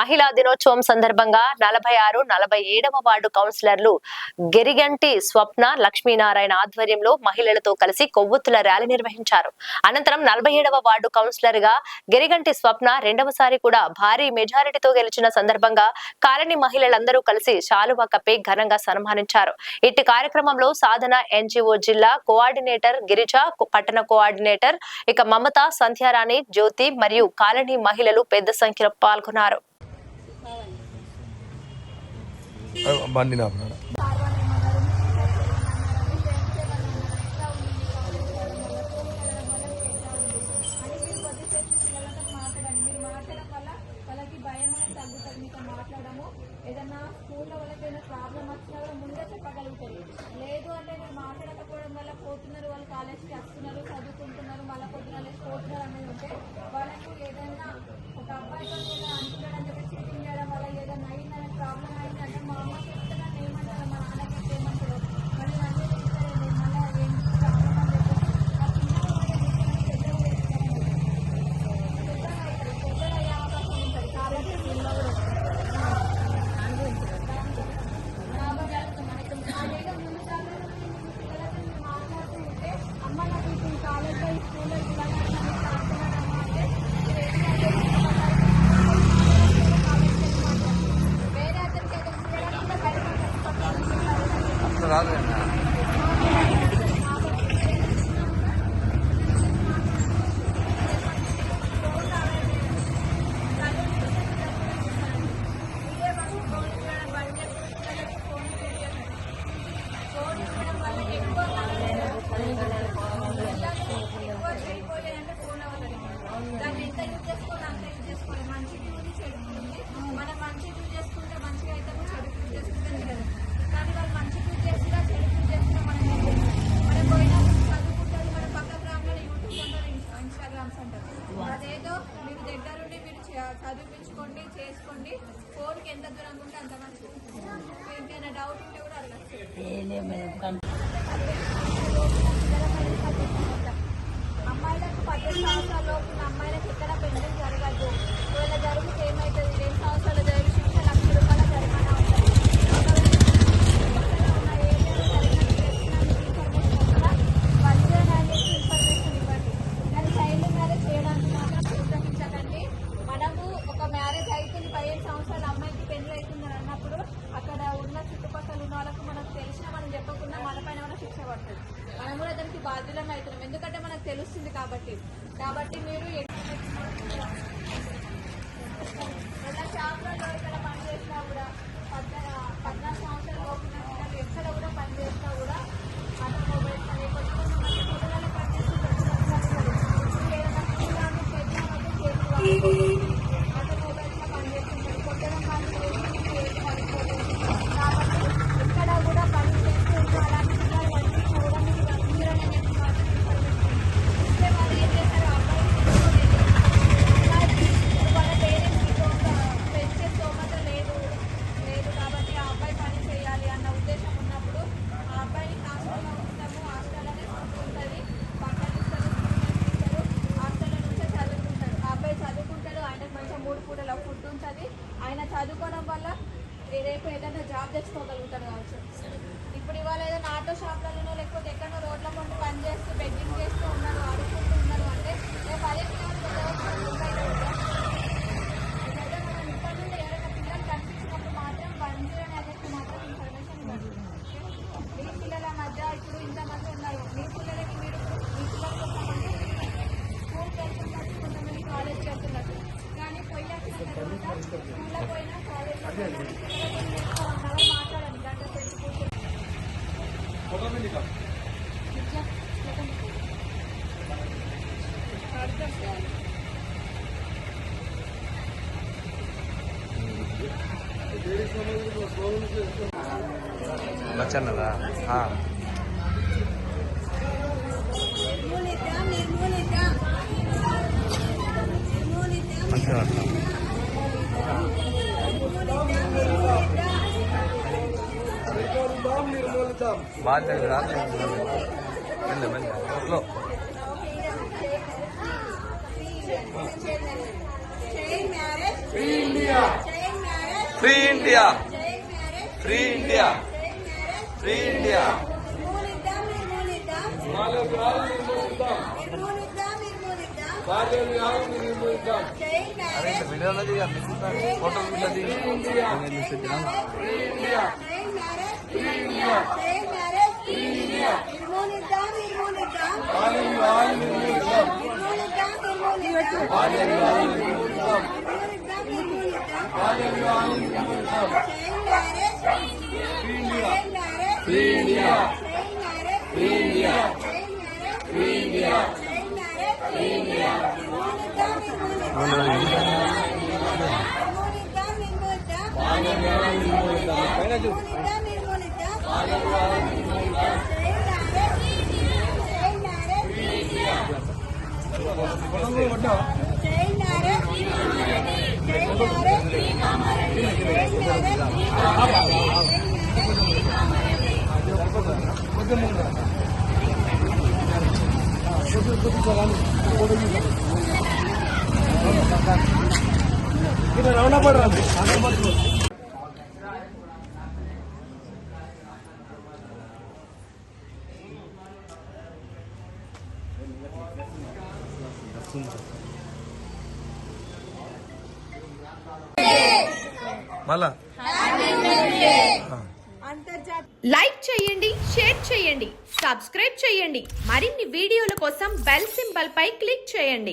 మహిళా దినోత్సవం సందర్భంగా 46, 47వ వార్డు కౌన్సిలర్లు గెరిగంటి స్వప్న, లక్ష్మీనారాయణ ఆధ్వర్యంలో మహిళలతో కలిసి కొవ్వొత్తుల ర్యాలీ నిర్వహించారు. అనంతరం 47వ వార్డు కౌన్సిలర్ గా గెరిగంటి స్వప్న రెండవసారి కూడా భారీ మెజారిటీతో గెలిచిన సందర్భంగా కాలనీ మహిళలందరూ కలిసి శాలువా కప్పి ఘనంగా సన్మానించారు. ఇట్టి కార్యక్రమంలో సాధన ఎన్జీఓ జిల్లా కోఆర్డినేటర్ గిరిజ, పట్టణ కోఆర్డినేటర్ మమత, సంధ్యారాణి, జ్యోతి మరియు కాలనీ మహిళలు పెద్ద సంఖ్యలో పాల్గొన్నారు. ఏదన్నా స్కూల్లో వాళ్ళకైనా ప్రాబ్లం వచ్చినా కూడా ముందే చెప్పగలుగుతారు. లేదు అంటే మీరు మాట్లాడకపోవడం వల్ల పోతున్నారు, వాళ్ళు కాలేజ్కి వస్తున్నారు, చదువుకుంటున్నారు, మళ్ళీ పొద్దున పోతున్నారు అనేది ఉంటే వాళ్ళకు ఏదైనా ఒక అబ్బాయితో అనుకున్నాడని చెప్పి చీటింగ్ చేయడం వల్ల ఏదైనా అయిందని ప్రాబ్లం అయిందంటే మా అమ్మ చెప్తే నన్ను ఏమంటారు, మా నాన్నకి ఏమంటారు, మళ్ళీ నన్ను తీసుకోలేదు, మళ్ళీ ఏం ప్రాబ్లం అని చెప్పి పెద్దగా అయ్యే అవకాశం ఉంటుంది. కాబట్టి దాన్ని ఎంత యూజ్ చేసుకోవాలి అంత యూజ్ చేసుకోవాలి. మంచిది ఉంది, చెడు ఉంది. మనం మంచి యూజ్ చేసుకుంటే మంచిగా అయితే చెడు యూజ్ చేసుకుంటే లేదు. కానీ వాళ్ళు మంచి యూజ్ చేసినా చెడు యూజ్ చేసినా మనం మనం పోయినా చదువుకుంటారు. మన పక్క గ్రామంలో యూట్యూబ్ అంటారు, ఇన్స్టాగ్రామ్స్ అంటారు. అదేదో మీరు దగ్గరుండి మీరు చదివించుకోండి, చేసుకోండి. ఫోన్కి ఎంత దూరంగా ఉంటే అంత మంచిది. ఇంకేమైనా డౌట్ ఉంటే కూడా అడగచ్చు. అమ్మాయిలకు 18 సంవత్సరాల లోపు అమ్మాయిలకు ఎక్కడ పెళ్లి జరగదు. ఒకవేళ జరిగితే ఏమవుతుంది, 2 సంవత్సరాల జైలు శిక్ష, ₹1,00,000 జరిమానా ఉంటుంది. ఉన్న ఏరియాలో జరిగినట్టు ఇన్ఫర్మేషన్ ఇవ్వండి. కానీ చైల్డ్ మ్యారేజ్ చేయడానికి మాత్రం ప్రోత్సహించకండి. మనము ఒక మ్యారేజ్ అవుతుంది, 15 సంవత్సరాల అమ్మాయికి పెళ్లి అవుతుందని అన్నప్పుడు అక్కడ ఉన్న చుట్టుపక్కల ఉన్న వాళ్ళకు మనకు తెలిసినా మనం చెప్పకుండా మన పైన కూడా శిక్ష పడుతుంది. మనం కూడా దానికి బాధ్యులం అవుతున్నాం, ఎందుకంటే మనకు తెలుస్తుంది కాబట్టి. మీరు షాపులలో ఇక్కడ పనిచేసినా కూడా 14 సంవత్సరాల లోపు పిల్లలు ఎక్కడ కూడా పనిచేసినా కూడా ఆటోమొబైల్స్ అని పిల్లలు పనిచేస్తున్నారు. ఆటోమొబైల్స్ లో పనిచేస్తుంటారు, కొట్టడం కానీ కాబట్టి ఇక్కడ కూడా పని చేస్తూ ఉంటారు. అలాంటి పిల్లలు వంటి చూడడానికి వాళ్ళు ఏం చేశారు, అబ్బాయి వాళ్ళ పేరెంట్స్కి పెంచే స్తోమత లేదు కాబట్టి ఆ అబ్బాయి పని చేయాలి అన్న ఉద్దేశం ఉన్నప్పుడు ఆ అబ్బాయిని హాస్టల్లో ఉంటాము. హాస్టల్ అనేది ఉంటుంది, పక్కన ఇస్తారు, హాస్టల్లో నుంచే చదువుకుంటాడు. ఆ అబ్బాయి చదువుకుంటాడు, ఆయనకు మంచిగా 3 పూటల ఫుడ్ ఉంటుంది. ఆయన చదువుకోవడం వల్ల రేపు ఏదైనా జాబ్ తెచ్చుకోగలుగుతారు కావచ్చు. ఇప్పుడు ఇవాళ ఏదైనా ఆటో షాప్లలోనో లేకపోతే ఎక్కడో రోడ్ల కొంటూ పని చేస్తూ బెగ్గింగ్ చేస్తూ ఉన్నారు, ఆడుకుంటూ ఉన్నారు అంటే రేపు అదే పిల్లలు ఇప్పటి నుండి ఎవరైనా పిల్లలు కనిపించినప్పుడు మాత్రం బందీలని అనేది మాత్రం ఇన్ఫర్మేషన్ ఇవ్వండి. మీ పిల్లల మధ్య ఇప్పుడు ఇంతమంది ఉన్నారు, మీ పిల్లలకి మీరు మీ పిల్లలు కొంతమంది స్కూల్కి వెళ్తున్నట్టు, కొంతమంది కాలేజ్కి వెళ్తున్నట్టు. కానీ పోయిన తర్వాత స్కూల్లో పోయినా కాలేజ్లో పోయినా మాట్లాడండి. గంట సేపు కూర్చొని బచ్చన్నదా మంచిగా బాగా రాదు Chain marriage. Free India. Free India జై మ్యారేజ్ ఫ్రీ ఇండియా జై మ్యారేజ్ ఫ్రీ ఇండియా నిర్మూలిద్దాం నిర్మూలిద్దాం నిర్మూలిద్దాం జై మ్యారేజ్ వీడియోలో ఫోటో జై మ్యారేజ్ జై మ్యారేజ్ జై మ్యారేజ్ నిర్మూలిద్దాం నిర్మూలిద్దాం మళ్ళా లైక్ చేయండి, షేర్ చేయండి, సబ్స్క్రైబ్ చేయండి. మరిన్ని వీడియోల కోసం బెల్ సింబల్ పై క్లిక్ చేయండి.